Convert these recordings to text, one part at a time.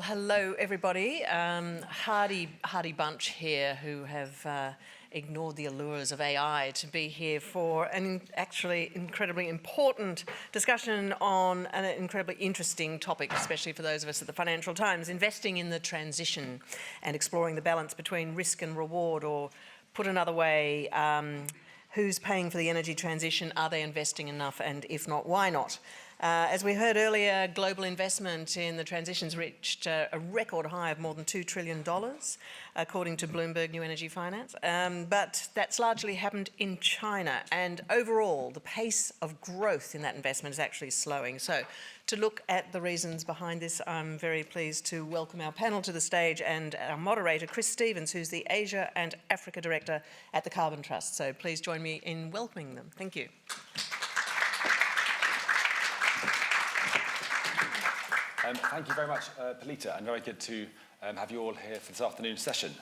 hello everybody. Hardy bunch here who have ignored the allures of AI to be here for an actually incredibly important discussion on an incredibly interesting topic, especially for those of us at the Financial Times, investing in the transition and exploring the balance between risk and reward, or put another way, who's paying for the energy transition? Are they investing enough? And if not, why not? As we heard earlier, global investment in the transitions reached a record high of more than $2 trillion, according to Bloomberg New Energy Finance. But that's largely happened in China. And overall, the pace of growth in that investment is actually slowing. So to look at the reasons behind this, I'm very pleased to welcome our panel to the stage and our moderator, Chris Stevens, who's the Asia and Africa Director at the Carbon Trust. So please join me in welcoming them. Thank you. Thank you very much, Polita, and very good to have you all here for this afternoon's session.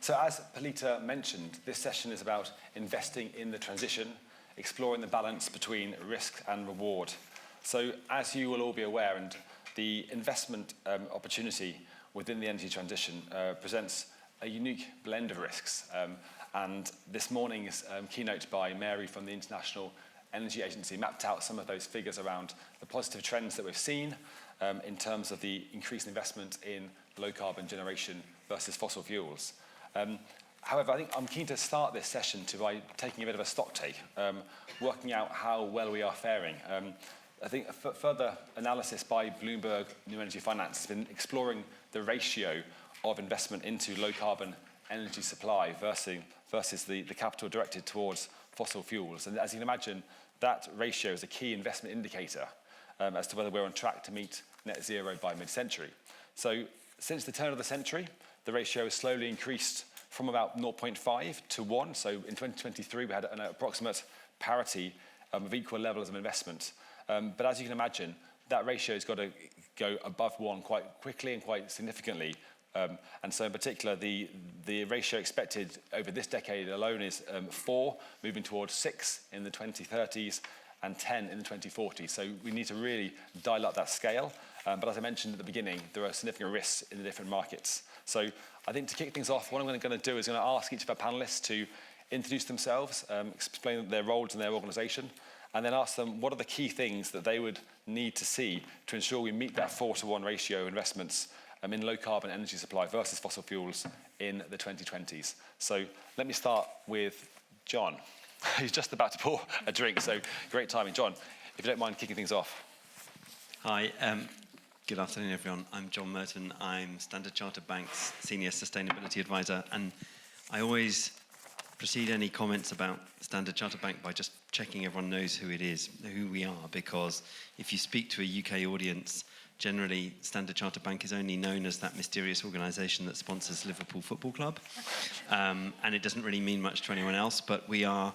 So as Polita mentioned, this session is about investing in the transition, exploring the balance between risk and reward. So as you will all be aware, and the investment opportunity within the energy transition presents a unique blend of risks. And this morning's keynote by Mary from the International Energy Agency mapped out some of those figures around the positive trends that we've seen in terms of the increased investment in low carbon generation versus fossil fuels. However, I think I'm keen to start this session by taking a bit of a stock take, working out how well we are faring. I think further analysis by Bloomberg New Energy Finance has been exploring the ratio of investment into low carbon energy supply versus the capital directed towards fossil fuels. And as you can imagine, that ratio is a key investment indicator as to whether we're on track to meet net zero by mid-century. So since the turn of the century, the ratio has slowly increased from about 0.5 to 1. So in 2023, we had an approximate parity of equal levels of investment. But as you can imagine, that ratio has got to go above 1 quite quickly and quite significantly. And so in particular, the ratio expected over this decade alone is 4, moving towards 6 in the 2030s, and 10 in the 2040s. So we need to really dial up that scale. But as I mentioned at the beginning, there are significant risks in the different markets. So I think to kick things off, what I'm going to do is going to ask each of our panelists to introduce themselves, explain their roles in their organisation, and then ask them what are the key things that they would need to see to ensure we meet that 4-to-1 ratio of investments in low carbon energy supply versus fossil fuels in the 2020s. So let me start with John. He's just about to pour a drink, so great timing. John, if you don't mind kicking things off. Hi, good afternoon, everyone. I'm John Merton. I'm Standard Chartered Bank's Senior Sustainability Advisor, and I always precede any comments about Standard Chartered Bank by just checking everyone knows who it is, who we are, because if you speak to a UK audience, generally, Standard Chartered Bank is only known as that mysterious organisation that sponsors Liverpool Football Club. And it doesn't really mean much to anyone else, but we are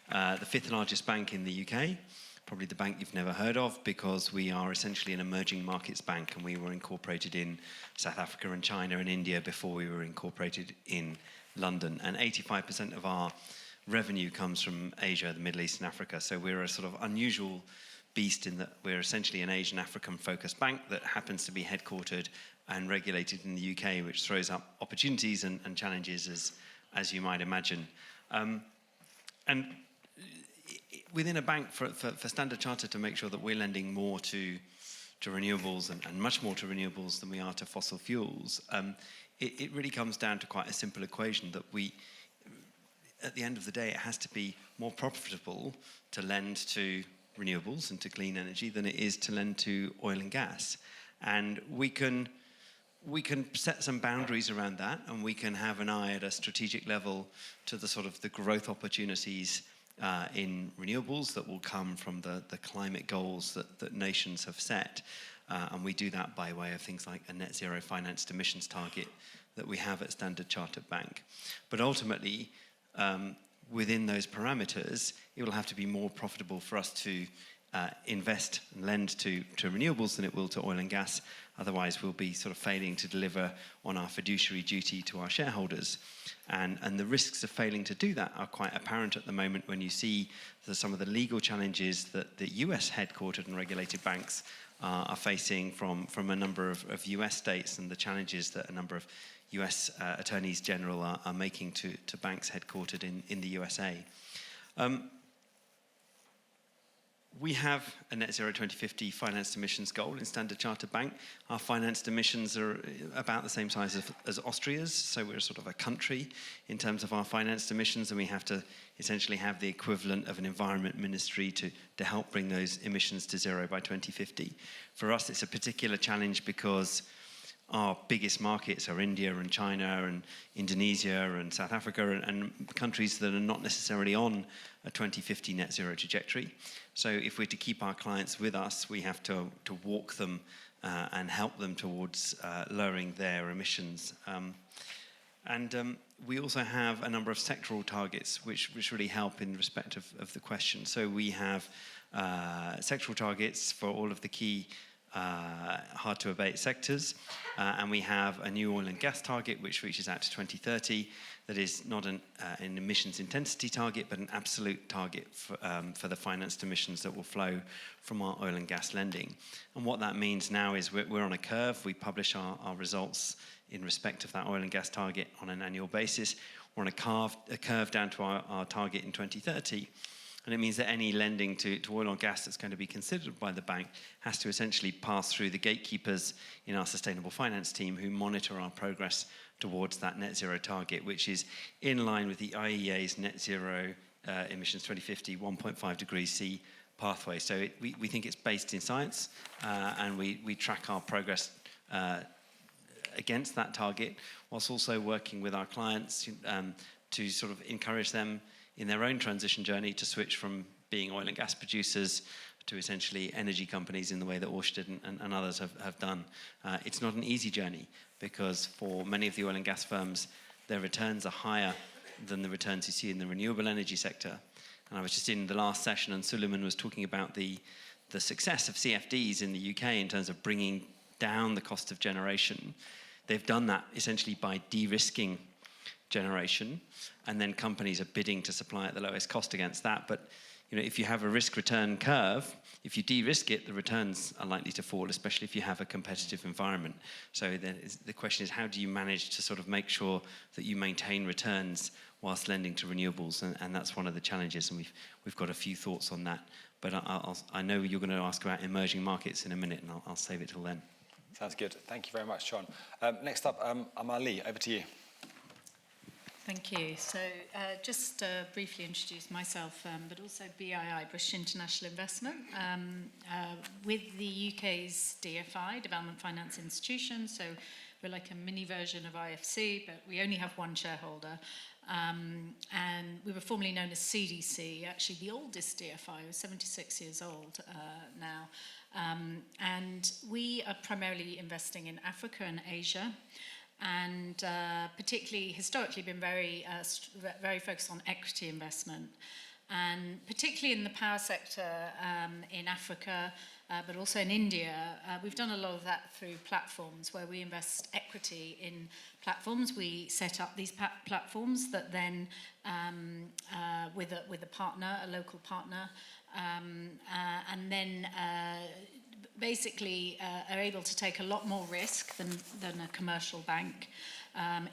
the 5th largest bank in the UK, probably the bank you've never heard of, because we are essentially an emerging markets bank, and we were incorporated in South Africa and China and India before we were incorporated in London. And 85% of our revenue comes from Asia, the Middle East and Africa. So we're a sort of unusual beast in that we're essentially an Asian African focused bank that happens to be headquartered and regulated in the UK, which throws up opportunities and challenges as you might imagine. And within a bank, for Standard Chartered to make sure that we're lending more to renewables and much more to renewables than we are to fossil fuels, it really comes down to quite a simple equation that at the end of the day, it has to be more profitable to lend to renewables and to clean energy than it is to lend to oil and gas. And we can set some boundaries around that, and we can have an eye at a strategic level to the sort of the growth opportunities in renewables that will come from the climate goals that nations have set. And we do that by way of things like a net zero financed emissions target that we have at Standard Chartered Bank. But ultimately, within those parameters, it will have to be more profitable for us to invest and lend to renewables than it will to oil and gas. Otherwise, we'll be sort of failing to deliver on our fiduciary duty to our shareholders. And the risks of failing to do that are quite apparent at the moment when you see some of the legal challenges that the US headquartered and regulated banks are facing from a number of US states and the challenges that a number of US attorneys general are making to banks headquartered in the USA. We have a net zero 2050 financed emissions goal in Standard Chartered Bank. Our financed emissions are about the same size as Austria's, so we're sort of a country in terms of our financed emissions, and we have to essentially have the equivalent of an environment ministry to help bring those emissions to zero by 2050. For us, it's a particular challenge because our biggest markets are India and China and Indonesia and South Africa and countries that are not necessarily on a 2050 net zero trajectory. So if we're to keep our clients with us, we have to walk them and help them towards lowering their emissions. We also have a number of sectoral targets which really help in respect of the question. So we have sectoral targets for all of the key hard-to-abate sectors, and we have a new oil and gas target which reaches out to 2030 that is not an emissions intensity target but an absolute target for the financed emissions that will flow from our oil and gas lending. And what that means now is we're on a curve. We publish our results in respect of that oil and gas target on an annual basis. We're on a curve down to our target in 2030. And it means that any lending to oil or gas that's going to be considered by the bank has to essentially pass through the gatekeepers in our sustainable finance team who monitor our progress towards that net zero target, which is in line with the IEA's net zero emissions 2050 1.5 degrees C pathway. So we think it's based in science, and we track our progress against that target, whilst also working with our clients to sort of encourage them in their own transition journey to switch from being oil and gas producers to essentially energy companies in the way that Ørsted and others have done. It's not an easy journey because for many of the oil and gas firms, their returns are higher than the returns you see in the renewable energy sector. And I was just in the last session and Suleiman was talking about the success of CFDs in the UK in terms of bringing down the cost of generation. They've done that essentially by de-risking generation, and then companies are bidding to supply at the lowest cost against that. But if you have a risk-return curve, if you de-risk it, the returns are likely to fall, especially if you have a competitive environment. So then the question is, how do you manage to sort of make sure that you maintain returns whilst lending to renewables? And that's one of the challenges, and we've got a few thoughts on that. But I know you're going to ask about emerging markets in a minute, and I'll save it till then. Sounds good. Thank you very much, John. Next up, Amali, over to you. Thank you. So just briefly introduce myself, but also BII, British International Investment, with the UK's DFI, Development Finance Institution. So we're like a mini version of IFC, but we only have one shareholder. And we were formerly known as CDC, actually the oldest DFI, was 76 years old now. And we are primarily investing in Africa and Asia. And particularly historically been very focused on equity investment, and particularly in the power sector in Africa, but also in India. We've done a lot of that through platforms where we invest equity in platforms. We set up these platforms that then, with a partner, a local partner, and then basically are able to take a lot more risk than a commercial bank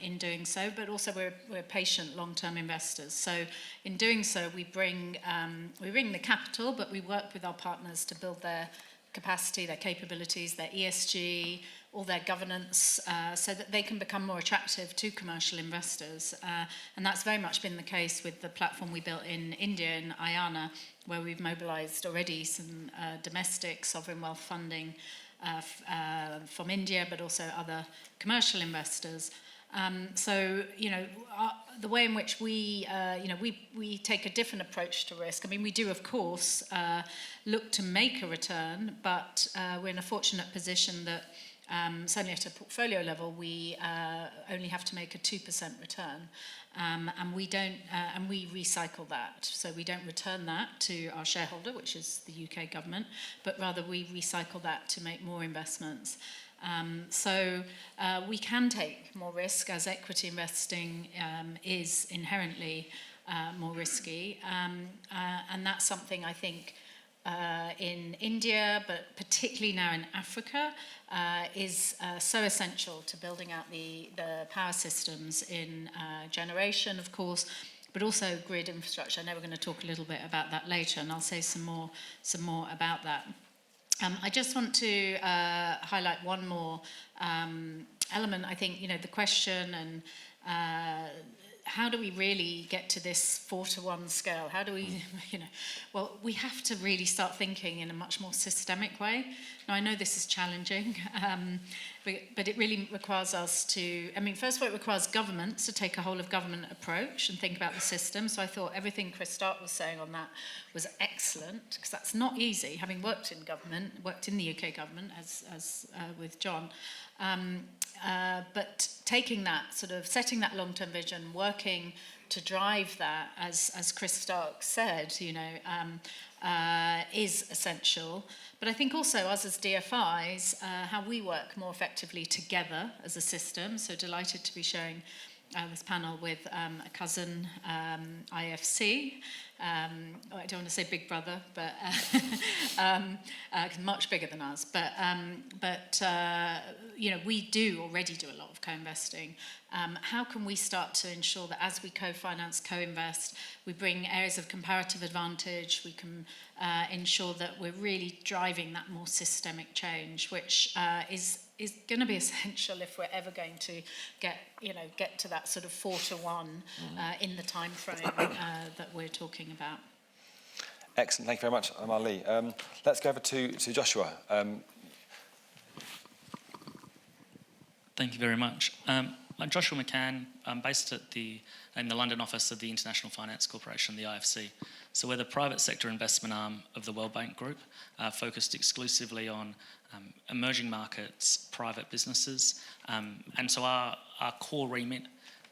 in doing so, but also we're patient long-term investors. So in doing so, we bring the capital, but we work with our partners to build their capacity, their capabilities, their ESG, all their governance, so that they can become more attractive to commercial investors. And that's very much been the case with the platform we built in India, in Ayana, where we've mobilized already some domestic sovereign wealth funding from India, but also other commercial investors. So, the way in which we take a different approach to risk. I mean, we do, of course, look to make a return, but we're in a fortunate position that certainly at a portfolio level, we only have to make a 2% return, and we don't, and we recycle that. So we don't return that to our shareholder, which is the UK government, but rather we recycle that to make more investments. So we can take more risk, as equity investing is inherently more risky, and that's something I think in India, but particularly now in Africa, is so essential to building out the power systems in generation, of course, but also grid infrastructure. I know we're going to talk a little bit about that later, and I'll say some more about that. I just want to highlight one more element. I think, the question and how do we really get to this 4-to-1 scale? How do we, well, we have to really start thinking in a much more systemic way. Now, I know this is challenging, but it really requires us to, first of all, it requires governments to take a whole of government approach and think about the system. So I thought everything Chris Stark was saying on that was excellent, because that's not easy, having worked in government, worked in the UK government, as with John. But taking that, sort of setting that long-term vision, working to drive that, as Chris Stark said, is essential. But I think also us as DFIs, how we work more effectively together as a system. So delighted to be sharing this panel with a cousin IFC. I don't want to say big brother, but much bigger than us. But we do already do a lot of co-investing. How can we start to ensure that as we co-finance, co-invest, we bring areas of comparative advantage, we can ensure that we're really driving that more systemic change, which is going to be essential if we're ever going to get to that sort of 4-to-1 in the time frame that we're talking about. Excellent, thank you very much, Ali. Let's go over to Joshua. Thank you very much. I'm Joshua McCann. I'm based in the London office of the International Finance Corporation, the IFC. So we're the private sector investment arm of the World Bank Group, focused exclusively on emerging markets, private businesses. And so our core remit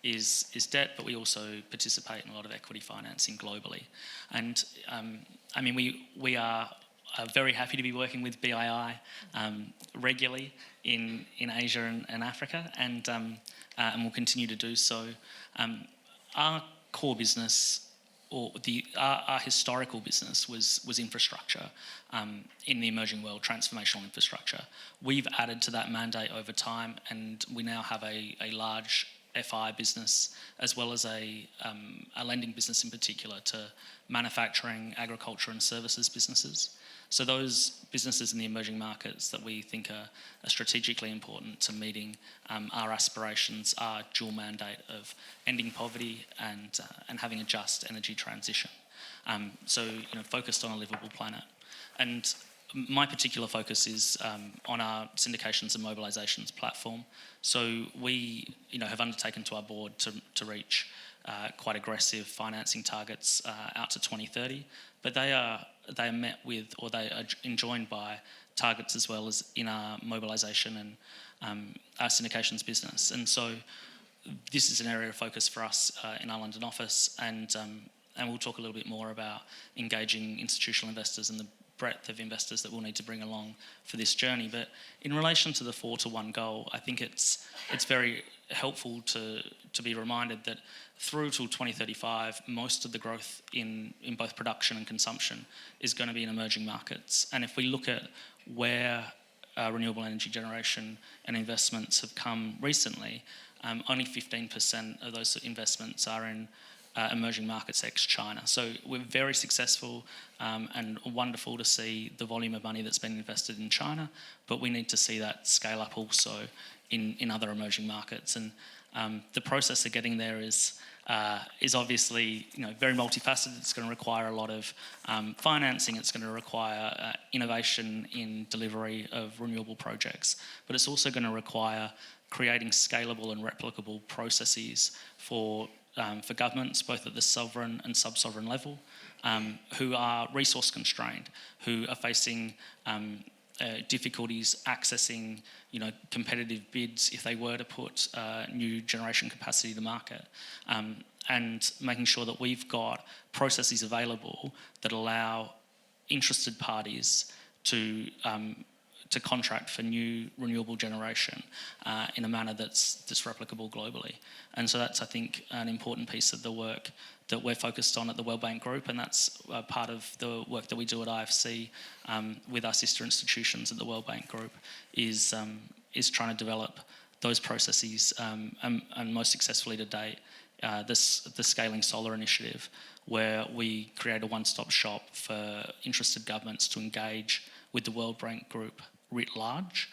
is debt, but we also participate in a lot of equity financing globally. And we are very happy to be working with BII regularly in Asia and Africa, and we'll continue to do so. Our core business, or our historical business, was infrastructure in the emerging world, transformational infrastructure. We've added to that mandate over time, and we now have a large FI business, as well as a lending business in particular to manufacturing, agriculture and services businesses. So those businesses in the emerging markets that we think are strategically important to meeting our aspirations are dual mandate of ending poverty and having a just energy transition. Focused on a livable planet. And my particular focus is on our syndications and mobilisations platform. So we have undertaken to our board to reach quite aggressive financing targets out to 2030, but they are met with, or they are enjoined by, targets as well as in our mobilisation and our syndications business. And so this is an area of focus for us in our London office, and we'll talk a little bit more about engaging institutional investors and the breadth of investors that we'll need to bring along for this journey. But in relation to the 4-to-1 goal, I think it's very helpful to be reminded that through till 2035, most of the growth in both production and consumption is going to be in emerging markets. And if we look at where renewable energy generation and investments have come recently, only 15% of those investments are in emerging markets ex-China. So we're very successful and wonderful to see the volume of money that's been invested in China, but we need to see that scale up also in other emerging markets. And the process of getting there is obviously very multifaceted. It's going to require a lot of financing. It's going to require innovation in delivery of renewable projects, but it's also going to require creating scalable and replicable processes for governments, both at the sovereign and sub-sovereign level, who are resource constrained, who are facing difficulties accessing, competitive bids if they were to put new generation capacity to market, and making sure that we've got processes available that allow interested parties to to contract for new renewable generation in a manner that's replicable globally. And so that's, I think, an important piece of the work that we're focused on at the World Bank Group, and that's part of the work that we do at IFC with our sister institutions at the World Bank Group, is trying to develop those processes, and most successfully to date, the Scaling Solar Initiative, where we create a one-stop shop for interested governments to engage with the World Bank Group writ large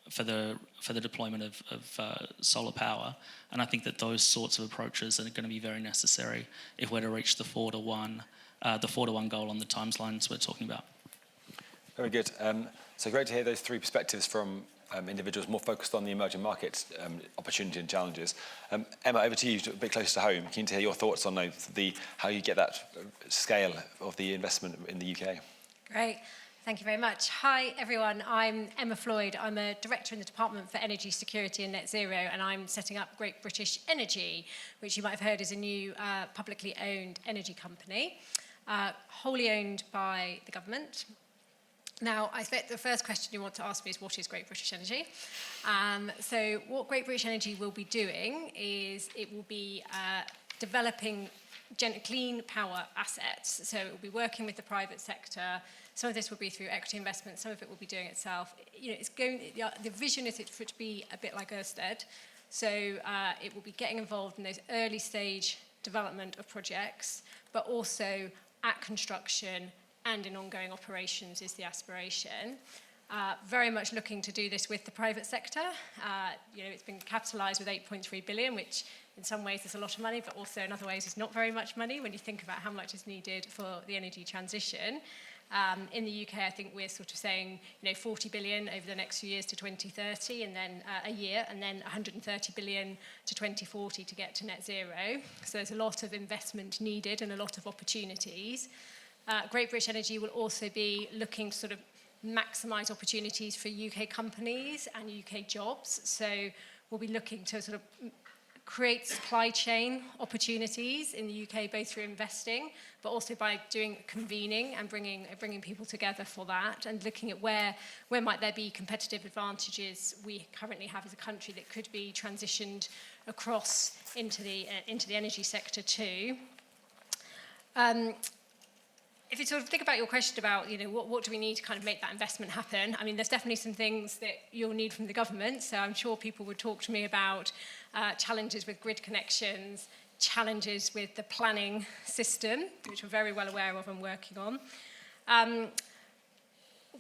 for the deployment of solar power. And I think that those sorts of approaches are going to be very necessary if we're to reach the 4-to-1 goal on the timelines we're talking about. Very good. So great to hear those three perspectives from individuals more focused on the emerging markets opportunity and challenges. Emma, over to you, a bit closer to home. Keen to hear your thoughts on how you get that scale of the investment in the UK. Great. Thank you very much. Hi, everyone. I'm Emma Floyd. I'm a director in the Department for Energy Security and Net Zero, and I'm setting up Great British Energy, which you might have heard is a new publicly owned energy company, wholly owned by the government. Now, I expect the first question you want to ask me is, what is Great British Energy? So what Great British Energy will be doing is it will be developing clean power assets. So it will be working with the private sector. Some of this will be through equity investment. Some of it will be doing itself. The vision is for it to be a bit like Ørsted. So it will be getting involved in those early stage development of projects, but also at construction and in ongoing operations is the aspiration. Very much looking to do this with the private sector. It's been capitalised with 8.3 billion, which in some ways is a lot of money, but also in other ways is not very much money when you think about how much is needed for the energy transition. In the UK, I think we're sort of saying 40 billion over the next few years to 2030, and then and then 130 billion to 2040 to get to net zero. So there's a lot of investment needed and a lot of opportunities. Great British Energy will also be looking to sort of maximise opportunities for UK companies and UK jobs. So we'll be looking to sort of create supply chain opportunities in the UK, both through investing, but also by doing convening and bringing people together for that, and looking at where might there be competitive advantages we currently have as a country that could be transitioned across into the energy sector too. If you sort of think about your question about, what do we need to kind of make that investment happen? I mean, there's definitely some things that you'll need from the government. So I'm sure people would talk to me about challenges with grid connections, challenges with the planning system, which we're very well aware of and working on.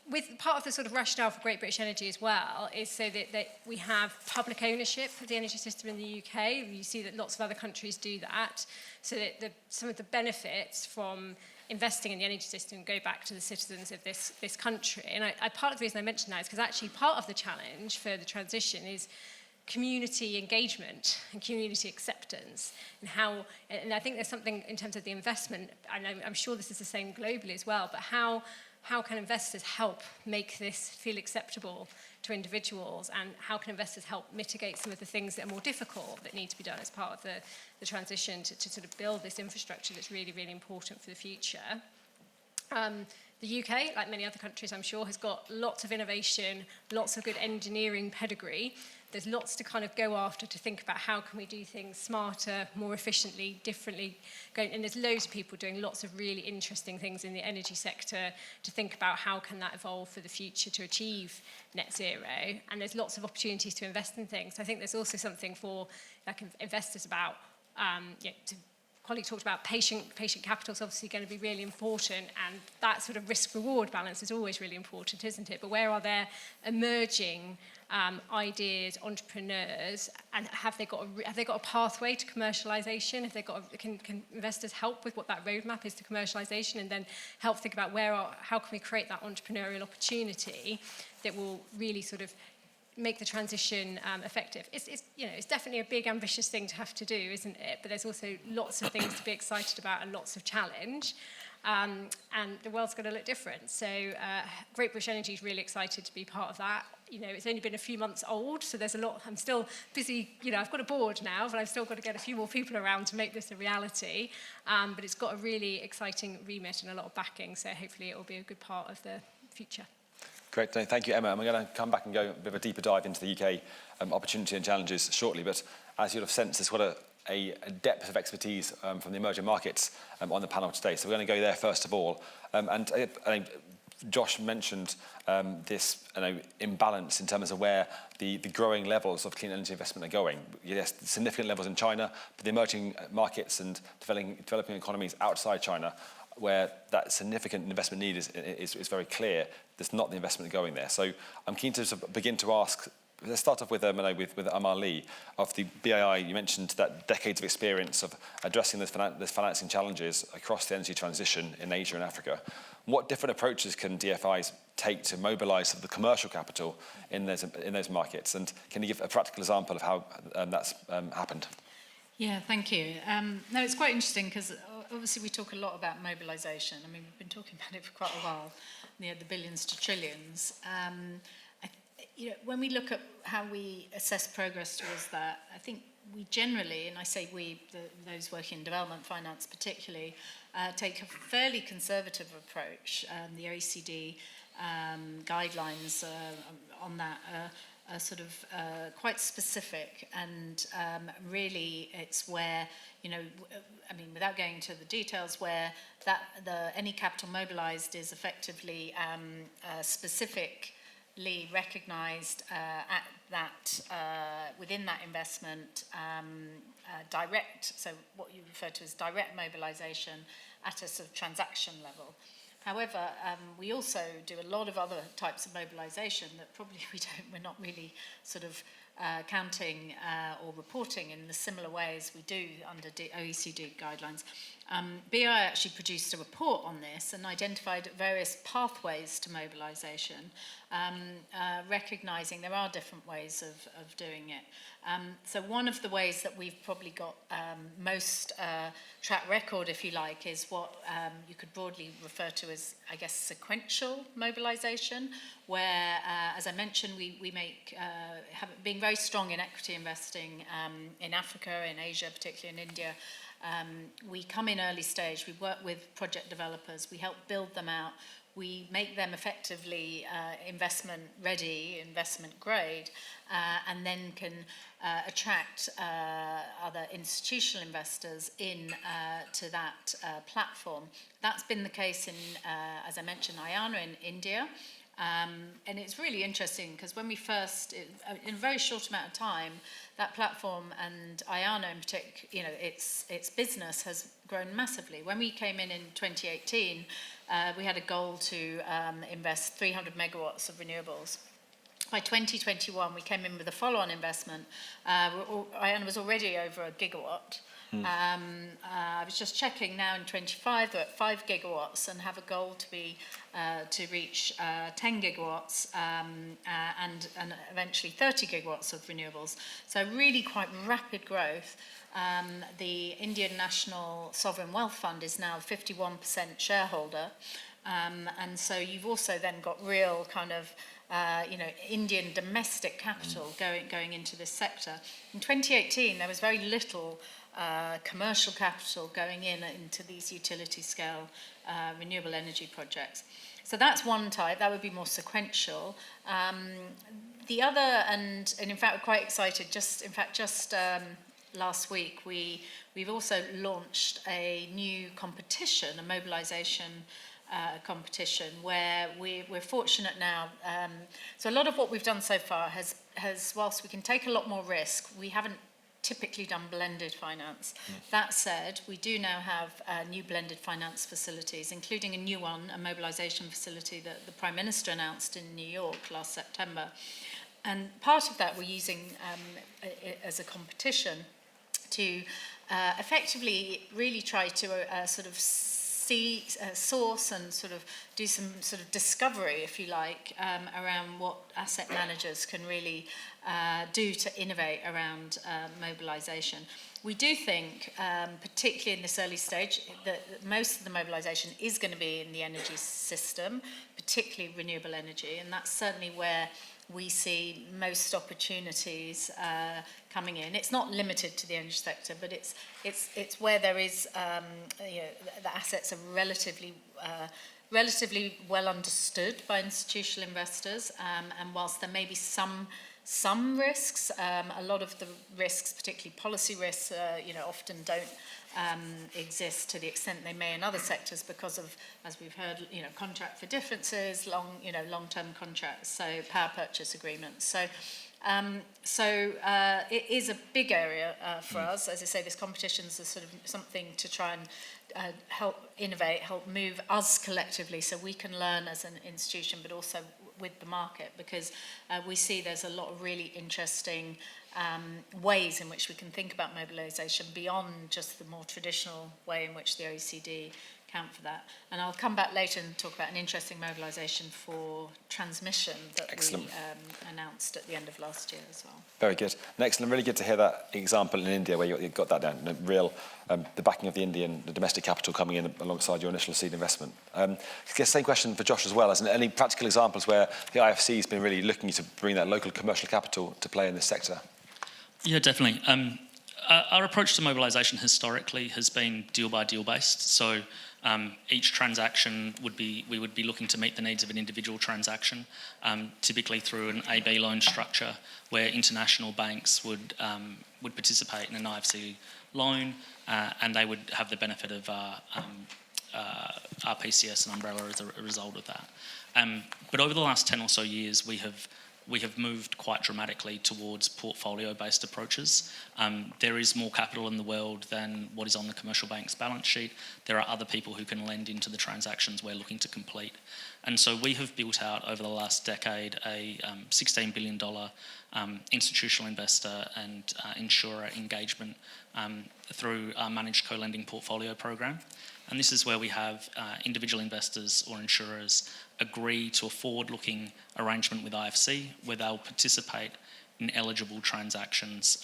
With part of the sort of rationale for Great British Energy as well is so that we have public ownership of the energy system in the UK. You see that lots of other countries do that, so that some of the benefits from investing in the energy system go back to the citizens of this country. And part of the reason I mention that is because actually part of the challenge for the transition is community engagement and community acceptance, and I think there's something in terms of the investment, and I'm sure this is the same globally as well, but how can investors help make this feel acceptable to individuals, and how can investors help mitigate some of the things that are more difficult that need to be done as part of the transition to sort of build this infrastructure that's really, really important for the future. The UK, like many other countries I'm sure, has got lots of innovation, lots of good engineering pedigree. There's lots to kind of go after to think about how can we do things smarter, more efficiently, differently. And there's loads of people doing lots of really interesting things in the energy sector to think about how can that evolve for the future to achieve net zero. And there's lots of opportunities to invest in things. I think there's also something for investors about, colleague talked about patient capital is obviously going to be really important, and that sort of risk-reward balance is always really important, isn't it? But where are there emerging ideas, entrepreneurs, and have they got a pathway to commercialisation? Can investors help with what that roadmap is to commercialisation, and then help think about how can we create that entrepreneurial opportunity that will really sort of make the transition effective. It's definitely a big, ambitious thing to have to do, isn't it? But there's also lots of things to be excited about and lots of challenge. And the world's going to look different. So Great British Energy is really excited to be part of that. It's only been a few months old, so there's a lot. I'm still busy. I've got a board now, but I've still got to get a few more people around to make this a reality. But it's got a really exciting remit and a lot of backing, so hopefully it will be a good part of the future. Great, no, thank you, Emma. And we're going to come back and go a bit of a deeper dive into the UK opportunity and challenges shortly. But as you'll have sensed, there's quite a depth of expertise from the emerging markets on the panel today. So we're going to go there first of all. Josh mentioned this imbalance in terms of where the growing levels of clean energy investment are going. Yes, significant levels in China, but the emerging markets and developing economies outside China, where that significant investment need is very clear, there's not the investment going there. So I'm keen to sort of begin to ask, let's start off with Amar Lee of the BII. You mentioned that decades of experience of addressing this financing challenges across the energy transition in Asia and Africa. What different approaches can DFIs take to mobilise the commercial capital in those markets? And can you give a practical example of how that's happened? Yeah, thank you. No, it's quite interesting because obviously we talk a lot about mobilisation. I mean, we've been talking about it for quite a while, the billions to trillions. When we look at how we assess progress towards that, I think we generally, and I say we, those working in development finance particularly, take a fairly conservative approach. The OECD guidelines on that are sort of quite specific, and really it's where, without going into the details, where any capital mobilised is effectively specifically recognised at that within that investment direct, so what you refer to as direct mobilisation at a sort of transaction level. However, we also do a lot of other types of mobilisation that probably we're not really sort of counting or reporting in the similar ways we do under OECD guidelines. BI actually produced a report on this and identified various pathways to mobilisation, recognising there are different ways of doing it. So one of the ways that we've probably got most track record, if you like, is what you could broadly refer to as, I guess, sequential mobilisation, where, as I mentioned, we being very strong in equity investing in Africa, in Asia, particularly in India. We come in early stage, we work with project developers, we help build them out, we make them effectively investment ready, investment grade, and then can attract other institutional investors in to that platform. That's been the case in, as I mentioned, Ayana in India. And it's really interesting because when we first, in a very short amount of time, that platform and Ayana in particular, its business has grown massively. When we came in 2018, we had a goal to invest 300 megawatts of renewables. By 2021, we came in with a follow-on investment. Ayana was already over a gigawatt. I was just checking now in 25, they're at 5 gigawatts and have a goal to reach 10 gigawatts and eventually 30 gigawatts of renewables. So really quite rapid growth. The Indian National Sovereign Wealth Fund is now 51% shareholder. And so you've also then got real kind of Indian domestic capital going into this sector. In 2018, there was very little commercial capital going into these utility scale renewable energy projects. So that's one type, that would be more sequential. The other, and in fact we're quite excited, just last week we've also launched a new competition, a mobilisation competition, where we're fortunate now. So a lot of what we've done so far has whilst we can take a lot more risk, we haven't typically done blended finance. That said, we do now have new blended finance facilities, including a new one, a mobilisation facility that the Prime Minister announced in New York last September. And part of that we're using as a competition to effectively really try to sort of source and sort of do some sort of discovery, if you like, around what asset managers can really do to innovate around mobilisation. We do think, particularly in this early stage, that most of the mobilisation is going to be in the energy system, particularly renewable energy, and that's certainly where we see most opportunities coming in. It's not limited to the energy sector, but it's where there is the assets are relatively relatively well understood by institutional investors, and whilst there may be some risks, a lot of the risks, particularly policy risks, often don't exist to the extent they may in other sectors because of, as we've heard, contract for differences, long-term contracts, so power purchase agreements. So it is a big area for us. As I say, this competition is sort of something to try and help innovate, help move us collectively so we can learn as an institution, but also with the market, because we see there's a lot of really interesting ways in which we can think about mobilisation beyond just the more traditional way in which the OECD account for that. And I'll come back later and talk about an interesting mobilisation for transmission that Excellent. we announced at the end of last year as well. Very good. And excellent. Really good to hear that example in India where you got that down. The backing of the Indian, the domestic capital coming in alongside your initial seed investment. I guess same question for Josh as well. Any practical examples where the IFC has been really looking to bring that local commercial capital to play in this sector? Yeah, definitely. Our approach to mobilisation historically has been deal by deal based. So each transaction we would be looking to meet the needs of an individual transaction, typically through an AB loan structure where international banks would participate in an IFC loan, and they would have the benefit of our PCS and umbrella as a result of that. But over the last 10 or so years, we have moved quite dramatically towards portfolio-based approaches. There is more capital in the world than what is on the commercial bank's balance sheet. There are other people who can lend into the transactions we're looking to complete. And so we have built out over the last decade a $16 billion institutional investor and insurer engagement through our managed co-lending portfolio program. And this is where we have individual investors or insurers agree to a forward-looking arrangement with IFC where they'll participate in eligible transactions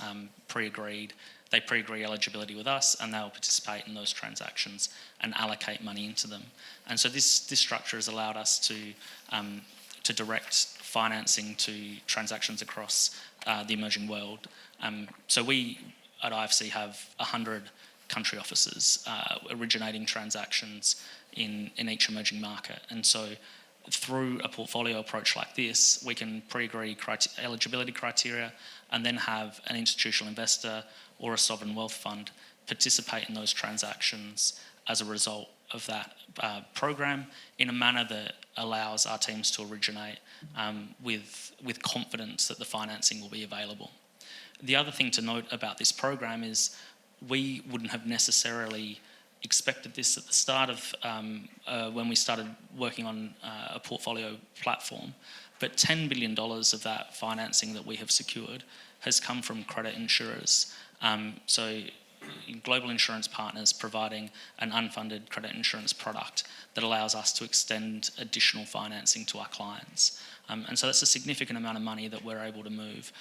pre-agreed. They pre-agree eligibility with us and they'll participate in those transactions and allocate money into them. And so this structure has allowed us to direct financing to transactions across the emerging world. So we at IFC have 100 country offices originating transactions in each emerging market. And so through a portfolio approach like this, we can pre-agree eligibility criteria and then have an institutional investor or a sovereign wealth fund participate in those transactions as a result of that program in a manner that allows our teams to originate with confidence that the financing will be available. The other thing to note about this program is we wouldn't have necessarily expected this at the start of when we started working on a portfolio platform, but $10 billion of that financing that we have secured has come from credit insurers. So global insurance partners providing an unfunded credit insurance product that allows us to extend additional financing to our clients. And so that's a significant amount of money that we're able to move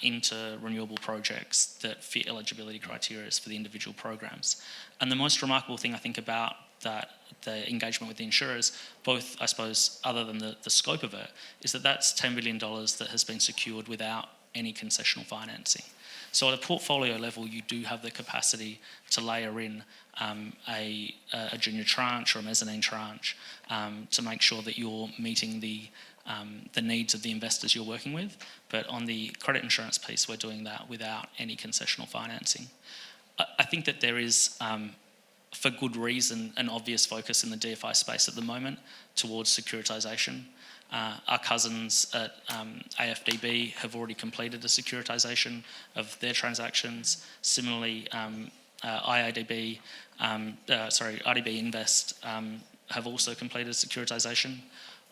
into renewable projects that fit eligibility criteria for the individual programs. And the most remarkable thing I think about that, the engagement with the insurers, both I suppose other than the scope of it, is that that's $10 billion that has been secured without any concessional financing. So at a portfolio level, you do have the capacity to layer in a junior tranche or a mezzanine tranche to make sure that you're meeting the needs of the investors you're working with. But on the credit insurance piece, we're doing that without any concessional financing. I think that there is, for good reason, an obvious focus in the DFI space at the moment towards securitisation. Our cousins at AFDB have already completed a securitisation of their transactions. Similarly, RDB Invest have also completed a securitisation.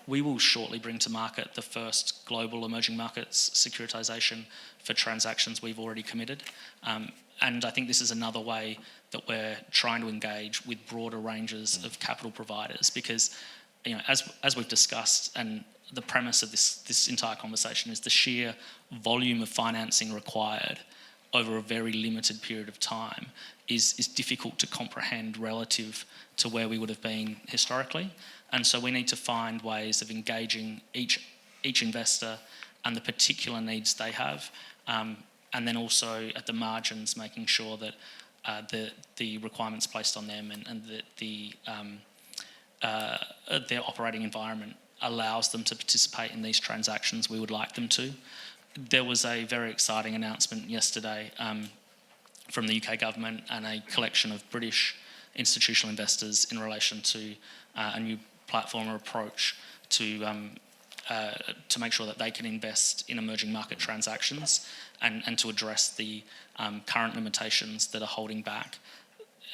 We will shortly bring to market the first global emerging markets securitisation for transactions we've already committed. And I think this is another way that we're trying to engage with broader ranges of capital providers because, as we've discussed, and the premise of this entire conversation is the sheer volume of financing required over a very limited period of time is difficult to comprehend relative to where we would have been historically. And so we need to find ways of engaging each investor and the particular needs they have, and then also at the margins making sure that the requirements placed on them and their operating environment allows them to participate in these transactions, we would like them to. There was a very exciting announcement yesterday from the UK government and a collection of British institutional investors in relation to a new platform or approach to make sure that they can invest in emerging market transactions and to address the current limitations that are holding back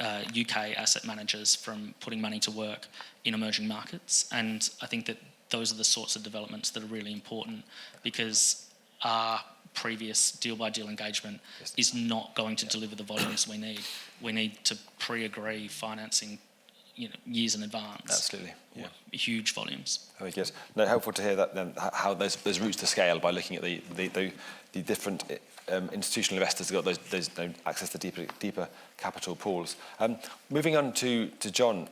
UK asset managers from putting money to work in emerging markets. And I think that those are the sorts of developments that are really important, because our previous deal-by-deal engagement is not going to deliver the volumes we need. We need to pre-agree financing, years in advance. Absolutely, yeah. Huge volumes. Very good. No, helpful to hear that then, how there's routes to scale by looking at the different institutional investors who got those access to deeper capital pools. Moving on to John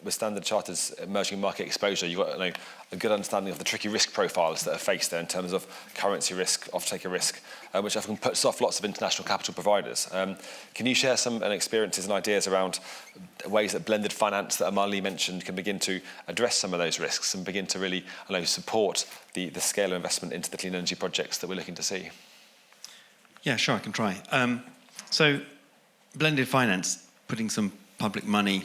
with Standard Chartered's emerging market exposure, you've got a good understanding of the tricky risk profiles that are faced there in terms of currency risk, off-taker risk, which often puts off lots of international capital providers. Can you share some experiences and ideas around ways that blended finance that Amali mentioned can begin to address some of those risks and begin to really support the scale of investment into the clean energy projects that we're looking to see? Yeah, sure, I can try. So blended finance, putting some public money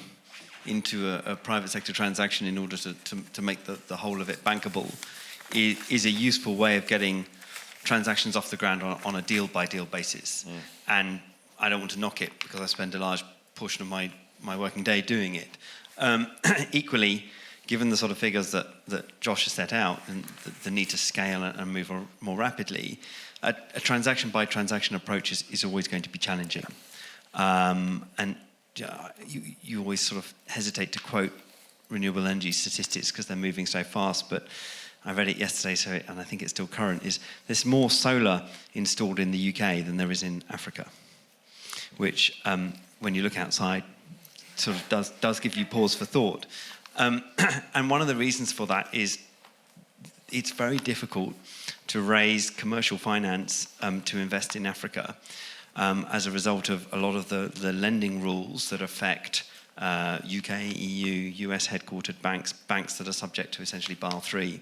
into a private sector transaction in order to make the whole of it bankable is a useful way of getting transactions off the ground on a deal-by-deal basis. And I don't want to knock it, because I spend a large portion of my working day doing it. Equally, given the sort of figures that Josh has set out and the need to scale and move more rapidly, a transaction-by-transaction approach is always going to be challenging. And you always sort of hesitate to quote renewable energy statistics because they're moving so fast, but I read it yesterday, and I think it's still current, is there's more solar installed in the UK than there is in Africa, which, when you look outside, sort of does give you pause for thought. And one of the reasons for that is it's very difficult to raise commercial finance to invest in Africa as a result of a lot of the lending rules that affect UK, EU, US headquartered banks that are subject to essentially Basel III,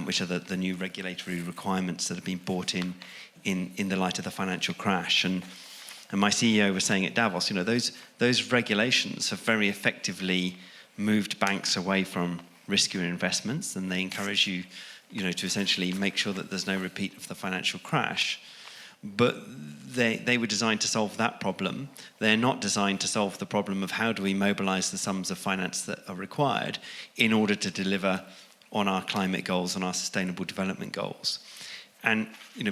which are the new regulatory requirements that have been brought in the light of the financial crash. And my CEO was saying at Davos, those regulations have very effectively moved banks away from riskier investments, and they encourage you, to essentially make sure that there's no repeat of the financial crash. But they were designed to solve that problem. They're not designed to solve the problem of how do we mobilize the sums of finance that are required in order to deliver on our climate goals, on our sustainable development goals. And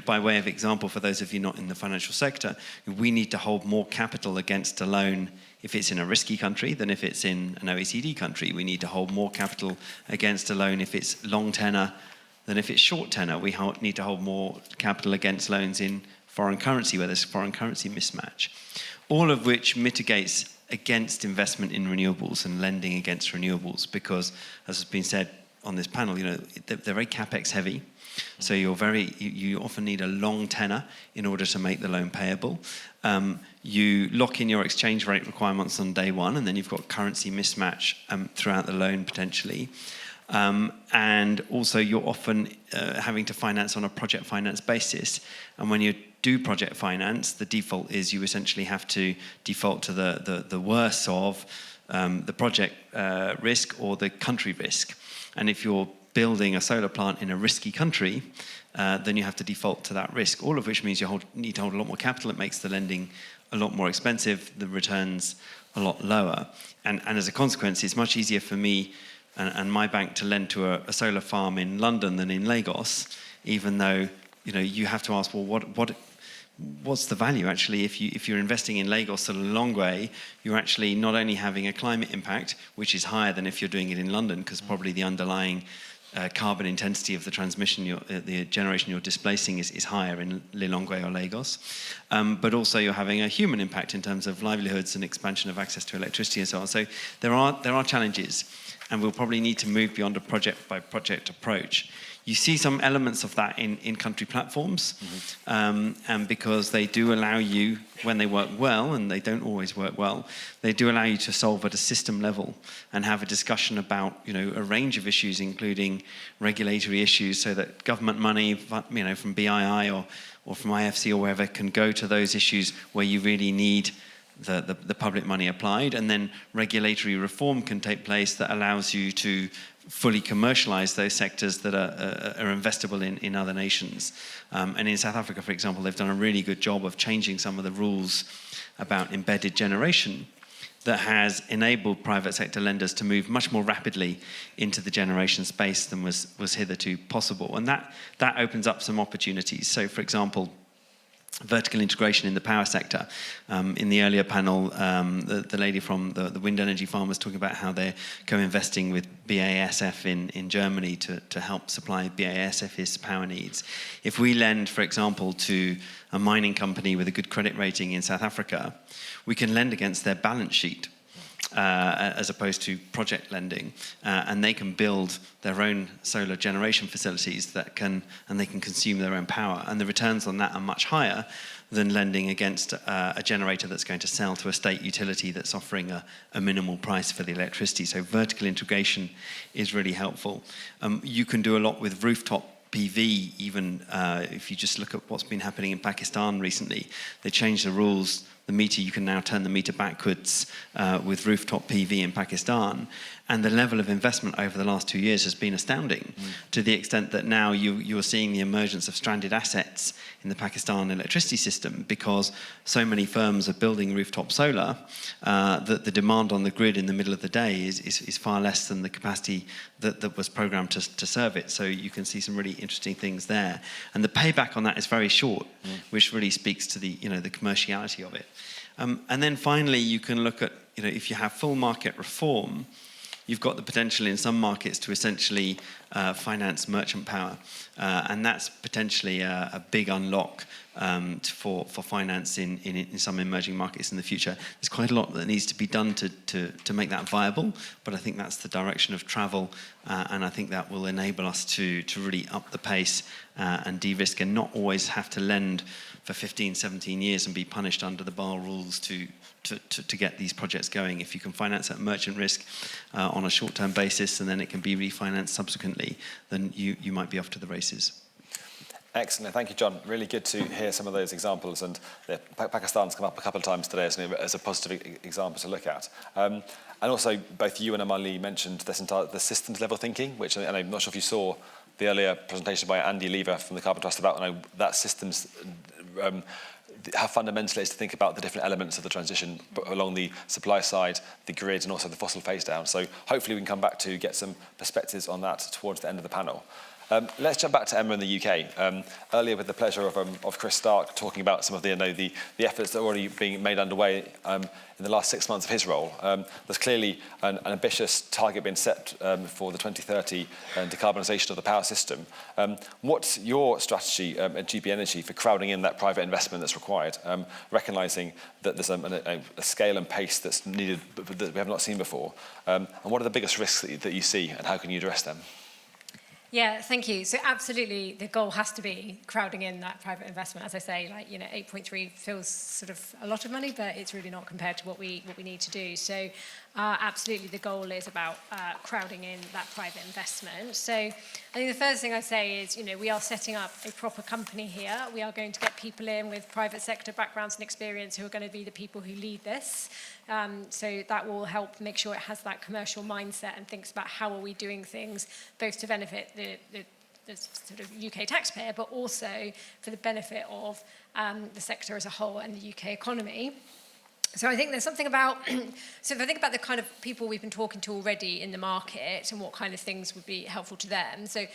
by way of example, for those of you not in the financial sector, we need to hold more capital against a loan if it's in a risky country than if it's in an OECD country. We need to hold more capital against a loan if it's long tenor than if it's short tenor. We need to hold more capital against loans in foreign currency where there's foreign currency mismatch. All of which mitigates against investment in renewables and lending against renewables, because, as has been said on this panel, they're very capex heavy. So you often need a long tenor in order to make the loan payable. You lock in your exchange rate requirements on day one, and then you've got currency mismatch throughout the loan potentially. And also you're often having to finance on a project finance basis. And when you do project finance, the default is you essentially have to default to the worst of the project risk or the country risk. And if you're building a solar plant in a risky country, then you have to default to that risk, all of which means you need to hold a lot more capital. It makes the lending a lot more expensive, the returns a lot lower. And as a consequence, it's much easier for me and my bank to lend to a solar farm in London than in Lagos, even though you have to ask, well, what's the value actually if you're investing in Lagos or Lilongwe? You're actually not only having a climate impact, which is higher than if you're doing it in London, because probably the underlying carbon intensity of the transmission, the generation you're displacing is higher in Lilongwe or Lagos. But also you're having a human impact in terms of livelihoods and expansion of access to electricity and so on. So there are challenges. and we'll probably need to move beyond a project-by-project approach. You see some elements of that in country platforms, and because they do allow you, when they work well, and they don't always work well, they do allow you to solve at a system level and have a discussion about, a range of issues, including regulatory issues, so that government money, from BII or from IFC or wherever, can go to those issues where you really need the public money applied, and then regulatory reform can take place that allows you to fully commercialize those sectors that are investable in other nations. And in South Africa, for example, they've done a really good job of changing some of the rules about embedded generation that has enabled private sector lenders to move much more rapidly into the generation space than was hitherto possible. And that opens up some opportunities. So, for example, vertical integration in the power sector. In the earlier panel, the lady from the wind energy farm was talking about how they're co-investing with BASF in Germany to help supply BASF's power needs. If we lend, for example, to a mining company with a good credit rating in South Africa, we can lend against their balance sheet. As opposed to project lending, and they can build their own solar generation facilities they can consume their own power, and the returns on that are much higher than lending against a generator that's going to sell to a state utility that's offering a minimal price for the electricity. So vertical integration is really helpful. You can do a lot with rooftop PV, even if you just look at what's been happening in Pakistan recently. They changed the rules. The meter, you can now turn the meter backwards with rooftop PV in Pakistan. And the level of investment over the last 2 years has been astounding, to the extent that now you're seeing the emergence of stranded assets in the Pakistan electricity system, because so many firms are building rooftop solar that the demand on the grid in the middle of the day is far less than the capacity that was programmed to serve it. So you can see some really interesting things there. And the payback on that is very short, which really speaks to the commerciality of it. And then finally, you can look at, if you have full market reform, you've got the potential in some markets to essentially finance merchant power. And that's potentially a big unlock for finance in some emerging markets in the future. There's quite a lot that needs to be done to make that viable, but I think that's the direction of travel, and I think that will enable us to really up the pace and de-risk, and not always have to lend for 15, 17 years and be punished under the Basel rules to get these projects going. If you can finance at merchant risk on a short-term basis, and then it can be refinanced subsequently, then you might be off to the races. Excellent. Thank you, John. Really good to hear some of those examples. And Pakistan's come up a couple of times today as a positive example to look at. And also, both you and Amali mentioned the systems level thinking, which, and I'm not sure if you saw the earlier presentation by Andy Lever from the Carbon Trust about that systems, how fundamental it is to think about the different elements of the transition along the supply side, the grid, and also the fossil phase down. So hopefully we can come back to get some perspectives on that towards the end of the panel. Let's jump back to Emma in the UK. Earlier, with the pleasure of Chris Stark talking about some of the efforts that are already being made underway in the last 6 months of his role. There's clearly an ambitious target being set for the 2030 decarbonisation of the power system. What's your strategy at GB Energy for crowding in that private investment that's required, recognising that there's a scale and pace that's needed that we have not seen before? And what are the biggest risks that you see, and how can you address them? Yeah, thank you. So absolutely, the goal has to be crowding in that private investment. As I say, 8.3 feels sort of a lot of money, but it's really not compared to what we need to do. So absolutely, the goal is about crowding in that private investment. So I think the first thing I say is, we are setting up a proper company here. We are going to get people in with private sector backgrounds and experience who are going to be the people who lead this. So that will help make sure it has that commercial mindset and thinks about how are we doing things, both to benefit the sort of UK taxpayer, but also for the benefit of the sector as a whole and the UK economy. So I think there's something about, so if I think about the kind of people we've been talking to already in the market and what kind of things would be helpful to them. So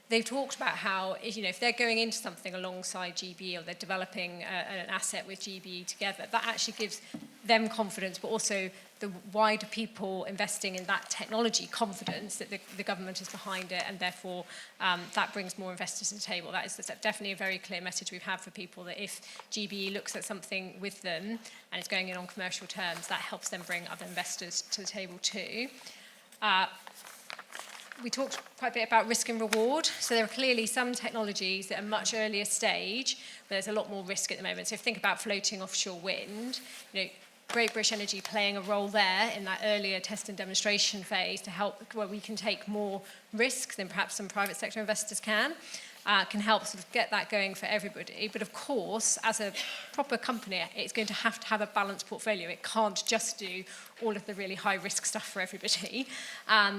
they've talked about how, if they're going into something alongside GB, or they're developing an asset with GB together, that actually gives them confidence, but also the wider people investing in that technology confidence that the government is behind it, and therefore that brings more investors to the table. That is definitely a very clear message we've had for people, that if GB looks at something with them and it's going in on commercial terms, that helps them bring other investors to the table too. We talked quite a bit about risk and reward. So there are clearly some technologies that are much earlier stage, but there's a lot more risk at the moment. So if you think about floating offshore wind, Great British Energy playing a role there in that earlier test and demonstration phase to help where we can take more risk than perhaps some private sector investors can help sort of get that going for everybody. But of course, as a proper company, it's going to have a balanced portfolio. It can't just do all of the really high risk stuff for everybody.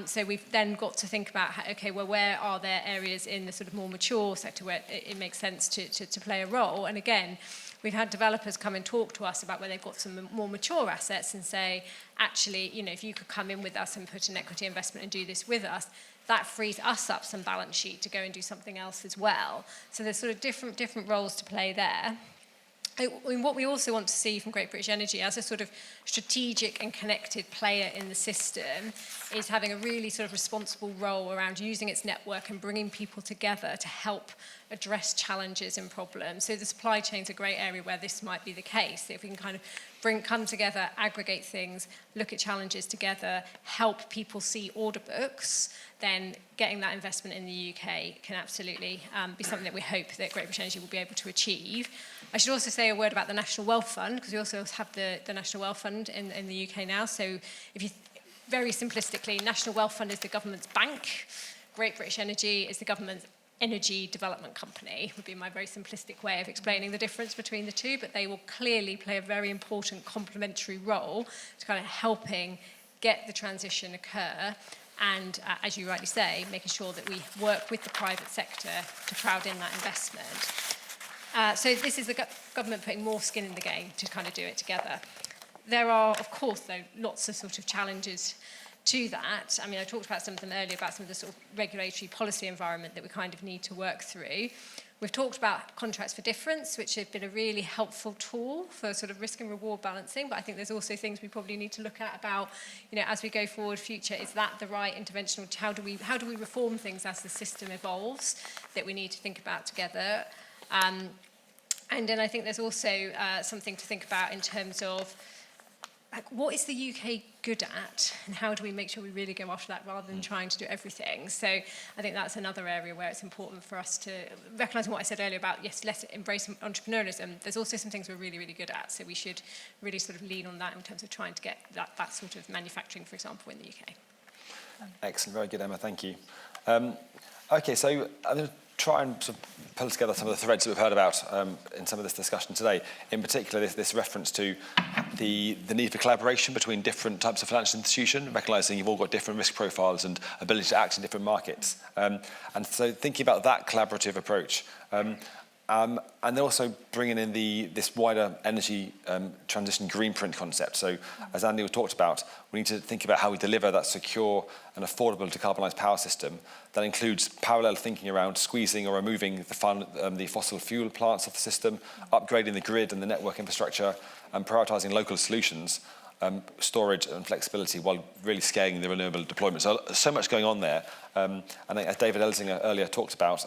So we've then got to think about, okay, well, where are there areas in the sort of more mature sector where it makes sense to play a role? And again, we've had developers come and talk to us about where they've got some more mature assets and say, actually, if you could come in with us and put an equity investment and do this with us, that frees us up some balance sheet to go and do something else as well. So there's sort of different roles to play there. What we also want to see from Great British Energy as a sort of strategic and connected player in the system is having a really sort of responsible role around using its network and bringing people together to help address challenges and problems. So the supply chain's a great area where this might be the case. If we can kind of come together, aggregate things, look at challenges together, help people see order books, then getting that investment in the UK can absolutely be something that we hope that Great British Energy will be able to achieve. I should also say a word about the National Wealth Fund, because we also have the National Wealth Fund in the UK now. So if you, very simplistically, National Wealth Fund is the government's bank. Great British Energy is the government's energy development company, would be my very simplistic way of explaining the difference between the two, but they will clearly play a very important complementary role to kind of helping get the transition occur and, as you rightly say, making sure that we work with the private sector to crowd in that investment. So this is the government putting more skin in the game to kind of do it together. There are, of course, though, lots of sort of challenges to that. I mean, I talked about some of them earlier, about some of the sort of regulatory policy environment that we kind of need to work through. We've talked about contracts for difference, which have been a really helpful tool for sort of risk and reward balancing, but I think there's also things we probably need to look at about, as we go forward future, is that the right intervention? How do we reform things as the system evolves that we need to think about together? And then I think there's also something to think about in terms of what is the UK good at and how do we make sure we really go after that rather than trying to do everything. So I think that's another area where it's important for us to recognise what I said earlier about, yes, let's embrace entrepreneurialism. There's also some things we're really, really good at. So we should really sort of lean on that in terms of trying to get that sort of manufacturing, for example, in the UK. Excellent, very good, Emma, thank you. Okay, so I'm going to try and sort of pull together some of the threads that we've heard about in some of this discussion today. In particular, this reference to the need for collaboration between different types of financial institutions, recognising you've all got different risk profiles and ability to act in different markets. And so thinking about that collaborative approach, and then also bringing in this wider energy transition green print concept. So as Andy talked about, we need to think about how we deliver that secure and affordable decarbonised power system that includes parallel thinking around squeezing or removing the fossil fuel plants of the system, upgrading the grid and the network infrastructure, and prioritising local solutions, storage and flexibility, while really scaling the renewable deployment. So much going on there. And as David Elsinger earlier talked about,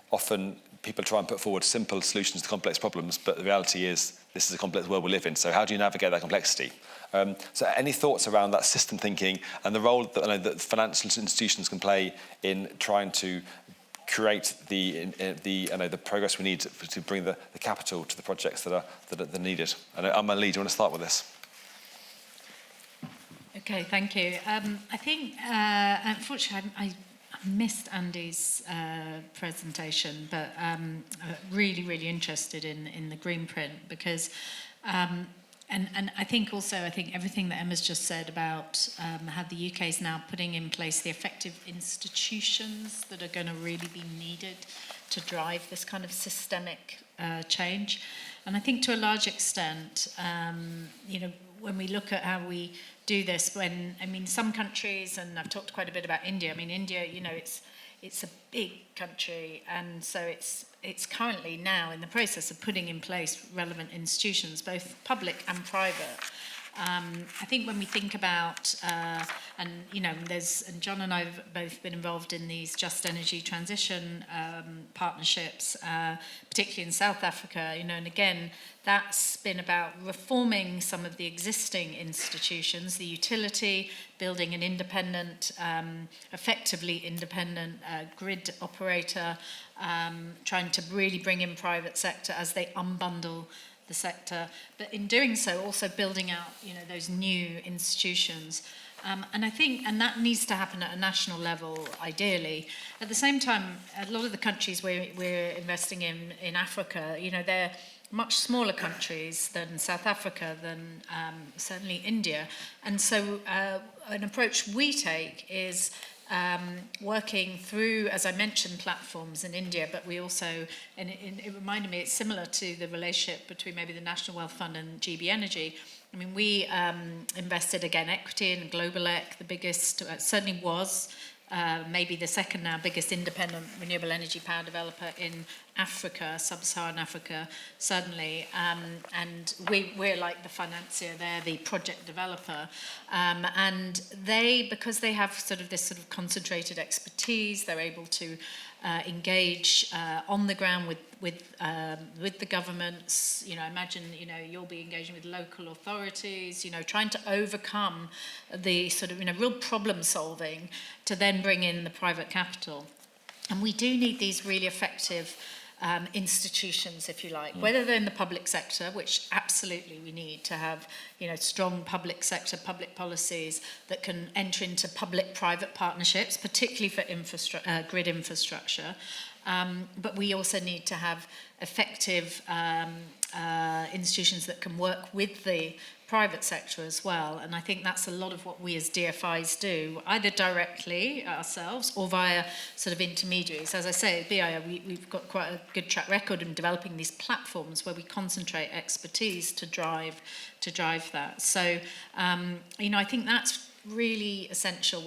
often people try and put forward simple solutions to complex problems, but the reality is this is a complex world we live in. So how do you navigate that complexity? So any thoughts around that system thinking and the role that financial institutions can play in trying to create the progress we need to bring the capital to the projects that are needed? And Emma Lee, do you want to start with this? Okay, thank you. I think, unfortunately, I missed Andy's presentation, but really, really interested in the green print because, and I think everything that Emma's just said about how the UK is now putting in place the effective institutions that are going to really be needed to drive this kind of systemic change. And I think to a large extent, when we look at how we do this, some countries, and I've talked quite a bit about India. India, it's a big country, and so it's currently now in the process of putting in place relevant institutions, both public and private, I think when we think about, and John and I have both been involved in these just energy transition partnerships, particularly in South Africa, and again, that's been about reforming some of the existing institutions, the utility, building an independent, effectively independent grid operator, trying to really bring in private sector as they unbundle the sector, but in doing so, also building out, those new institutions. And I think, and that needs to happen at a national level, ideally. At the same time, a lot of the countries we're investing in Africa, they're much smaller countries than South Africa, than certainly India. And so an approach we take is working through, as I mentioned, platforms in India, but we also, and it reminded me, it's similar to the relationship between maybe the National Wealth Fund and GB Energy. I mean, we invested, again, equity in Globalec, the biggest, certainly was, maybe the second now biggest independent renewable energy power developer in Africa, sub-Saharan Africa, certainly. And we're like the financier, they're the project developer. And they, because they have this sort of concentrated expertise, they're able to engage on the ground with the governments. Imagine, you'll be engaging with local authorities, trying to overcome the sort of, real problem solving to then bring in the private capital. And we do need these really effective institutions, if you like, whether they're in the public sector, which absolutely we need to have, strong public sector, public policies that can enter into public-private partnerships, particularly for grid infrastructure. But we also need to have effective institutions that can work with the private sector as well. And I think that's a lot of what we as DFIs do, either directly ourselves or via sort of intermediaries. As I say, at BIA, we've got quite a good track record in developing these platforms where we concentrate expertise to drive that. So, I think that's really essential.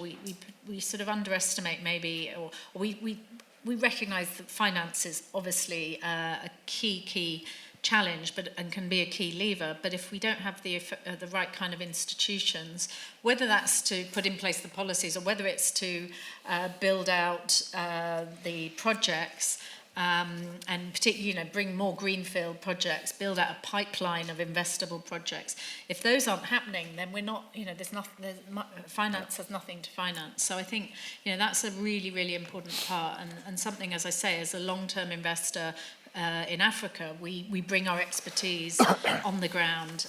We sort of underestimate maybe, or we recognise that finance is obviously a key challenge, and can be a key lever. But if we don't have the right kind of institutions, whether that's to put in place the policies or whether it's to build out the projects, and particularly, bring more greenfield projects, build out a pipeline of investable projects. If those aren't happening, then we're not, finance has nothing to finance. So I think, that's a really, really important part, and something, as I say, as a long-term investor in Africa, we bring our expertise on the ground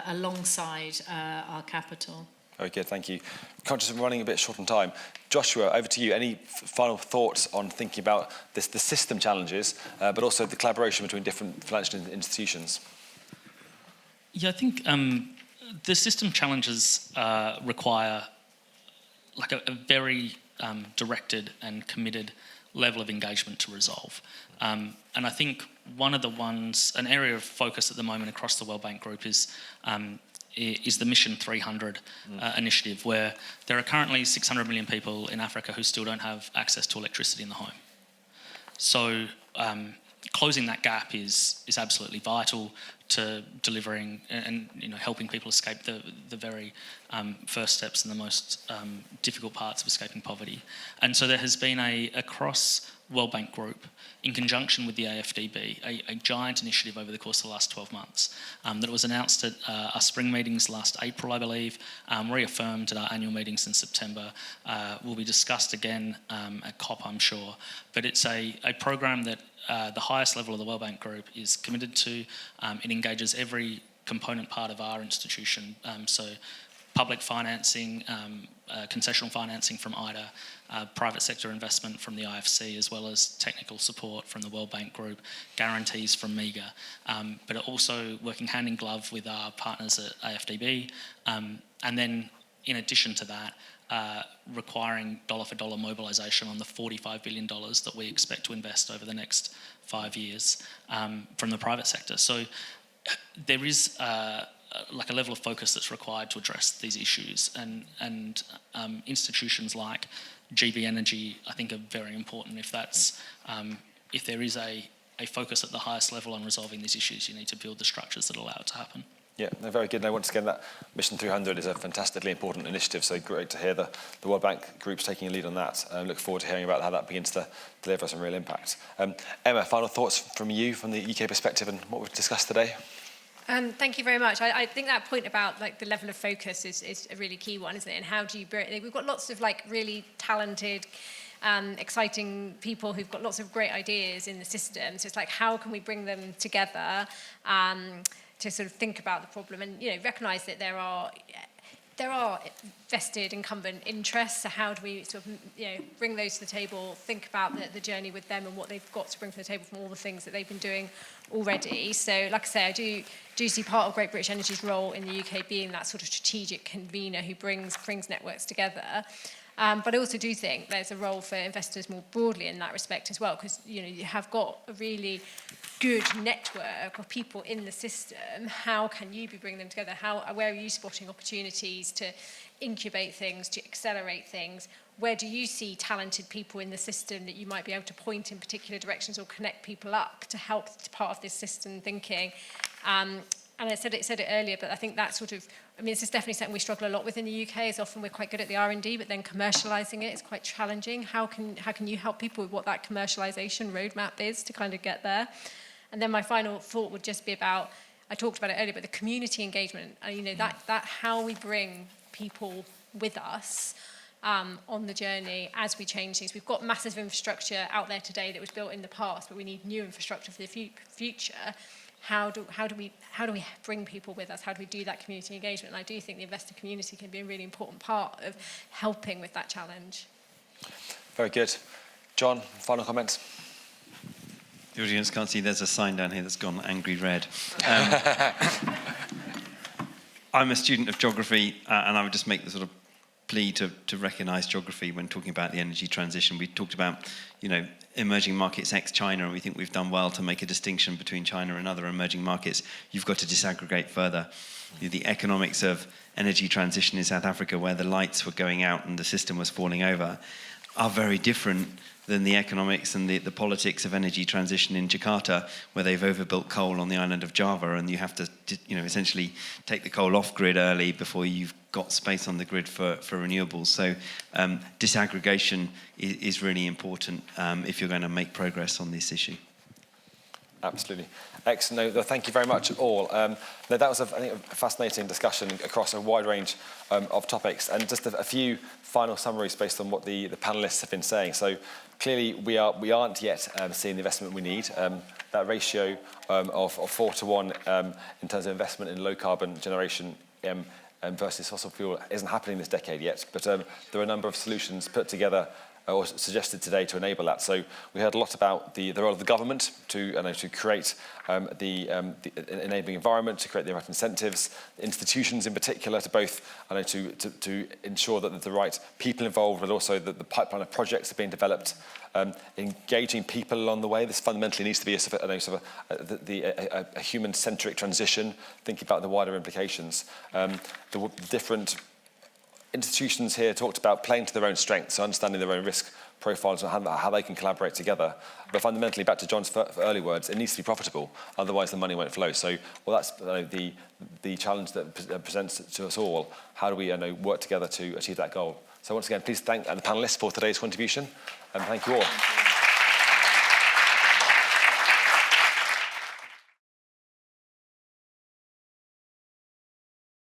alongside our capital. Very good, thank you. Conscious of running a bit short on time. Joshua, over to you. Any final thoughts on thinking about the system challenges, but also the collaboration between different financial institutions? Yeah, I think the system challenges require like a very directed and committed level of engagement to resolve. And I think an area of focus at the moment across the World Bank Group is the Mission 300 initiative, where there are currently 600 million people in Africa who still don't have access to electricity in the home. So closing that gap is absolutely vital to delivering and helping people escape the very first steps and the most difficult parts of escaping poverty. And so there has been a cross World Bank Group, in conjunction with the AFDB, a giant initiative over the course of the last 12 months that was announced at our spring meetings last April, I believe, reaffirmed at our annual meetings in September, will be discussed again at COP, I'm sure. But it's a program that the highest level of the World Bank Group is committed to. It engages every component part of our institution, so public financing, concessional financing from IDA, private sector investment from the IFC, as well as technical support from the World Bank Group, guarantees from MEGA, but also working hand in glove with our partners at AFDB, and then in addition to that, requiring dollar for dollar mobilisation on the $45 billion that we expect to invest over the next 5 years from the private sector. So there is like a level of focus that's required to address these issues, and institutions like GB Energy, I think, are very important. If there is a focus at the highest level on resolving these issues, you need to build the structures that allow it to happen. Yeah, no, very good. No, once again, that Mission 300 is a fantastically important initiative, so great to hear the World Bank groups taking a lead on that. Look forward to hearing about how that begins to deliver some real impact. Emma, final thoughts from you, from the UK perspective, and what we've discussed today? Thank you very much. I think that point about like the level of focus is a really key one, isn't it? And how do you bring? We've got lots of like really talented, exciting people who've got lots of great ideas in the system. So it's like, how can we bring them together to sort of think about the problem and recognise that there are vested incumbent interests. So how do we sort of bring those to the table, think about the journey with them and what they've got to bring to the table from all the things that they've been doing already. So like I say, I do see part of Great British Energy's role in the UK being that sort of strategic convener who brings networks together. But I also do think there's a role for investors more broadly in that respect as well, because you have got a really good network of people in the system. How can you be bringing them together? Where are you spotting opportunities to incubate things, to accelerate things? Where do you see talented people in the system that you might be able to point in particular directions or connect people up to help part of this system thinking? And I said it earlier, but I think that sort of, this is definitely something we struggle a lot with in the UK, is often we're quite good at the R&D, but then commercialising it is quite challenging. How can you help people with what that commercialisation roadmap is to kind of get there? And then my final thought would just be about, I talked about it earlier, but the community engagement, that how we bring people with us on the journey as we change things. We've got massive infrastructure out there today that was built in the past, but we need new infrastructure for the future. How do we bring people with us? How do we do that community engagement? And I do think the investor community can be a really important part of helping with that challenge. Very good. John, final comments? The audience can't see, there's a sign down here that's gone angry red. I'm a student of geography, and I would just make the sort of plea to recognise geography when talking about the energy transition. We talked about, emerging markets ex-China, and we think we've done well to make a distinction between China and other emerging markets. You've got to disaggregate further. The economics of energy transition in South Africa, where the lights were going out and the system was falling over, are very different than the economics and the politics of energy transition in Jakarta, where they've overbuilt coal on the island of Java, and you have to, essentially take the coal off grid early before you've got space on the grid for renewables. So disaggregation is really important if you're going to make progress on this issue. Absolutely. Excellent. No, thank you very much all. That was, I think, a fascinating discussion across a wide range of topics. And just a few final summaries based on what the panellists have been saying. So clearly we aren't yet seeing the investment we need. That ratio of 4 to 1 in terms of investment in low carbon generation versus fossil fuel isn't happening this decade yet. But there are a number of solutions put together or suggested today to enable that. So we heard a lot about the role of the government to create the enabling environment, to create the right incentives, institutions in particular to both to ensure that the right people involved, but also that the pipeline of projects are being developed, engaging people along the way. This fundamentally needs to be a human-centric transition, thinking about the wider implications. The different institutions here talked about playing to their own strengths, so understanding their own risk profiles and how they can collaborate together. But fundamentally, back to John's early words, it needs to be profitable, otherwise the money won't flow. So, that's the challenge that presents to us all. How do we work together to achieve that goal? So once again, please thank the panellists for today's contribution, and thank you all.